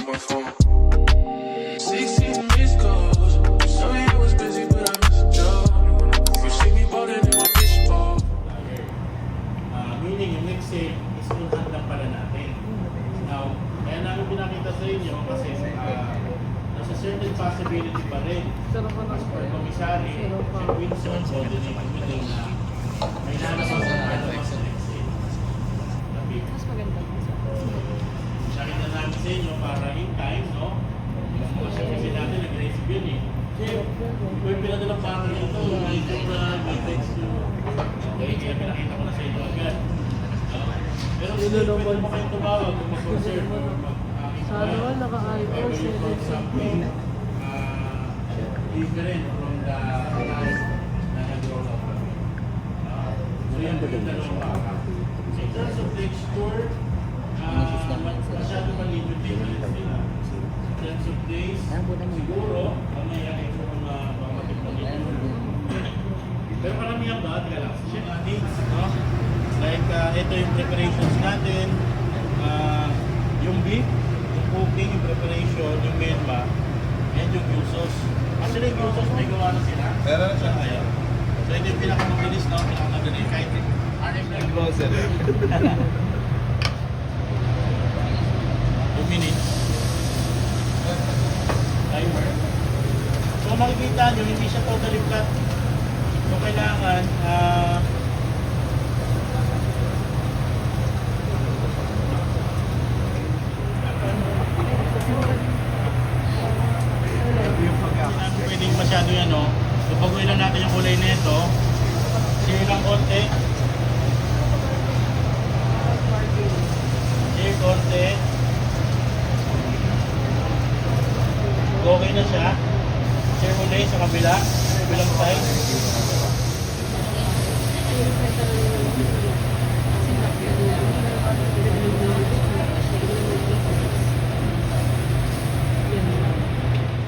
on my phone. 16 missed calls. Sorry I was busy, but I missed a job. You see me ballin' in my fishbowl. Meaning yung next sale is full hand lang pala natin. Now, kaya namin pinakita sa inyo kasi nasa certain possibility pa rin. As per commissary, si Wilson, coordinating with them na may lalabas sa next sale. Mas maganda. Nakita namin sa inyo para in time, no? Kasi kasi natin nag-receive yun eh. Kasi kung pinadalang para nito, may text yun. Kaya pinakita ko na sa inyo agad. Pero pwede mo kayong tumawag kung mag-concern or Sana wala naka-iPhone 17. something different from the last na nag-roll out kami. So yan po yung dalawang baka. In terms of texture, masyado malimited sila. In terms of days, siguro, mamaya ito mga pamatik na nito. Pero karamihan ba, siya nga needs, no? Like, ito yung preparations natin, yung beef, yung cooking, yung preparation, yung melma, and yung yusos. Actually, yung yusos, may gawa na sila. Meron na siya. Ayan. So, ito yung pinakamabilis, no? Pinakamagaling. Kahit Yung closet. 2 minutes. Timer. So, makikita nyo, hindi siya totally flat. So, kailangan, hindi natin pwedeng masyado yan, no? So, baguhin lang natin yung kulay nito. Share lang konti. Share konti. Okay na siya. Share ulit sa kabila. Kabilang side.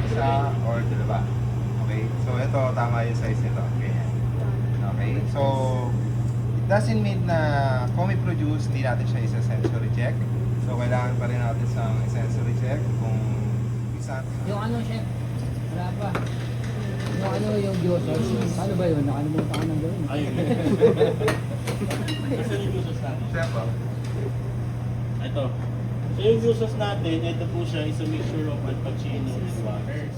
Isa or dalawa. Okay? So, ito, tama yung size nito. Ganyan. Okay? So, it doesn't mean na kung may produce, hindi natin siya isa-sensory check. So, kailangan pa rin natin sa sensory check kung isa. Yung ano, chef? Wala pa. Yung ano, yung juices. Paano ba yun? Nakalimutan ka ng gawin. Ayun. Kasi yung juices natin. Chef, oh. Ito. So yung juices natin, ito po siya is a mixture of al pacino and waters.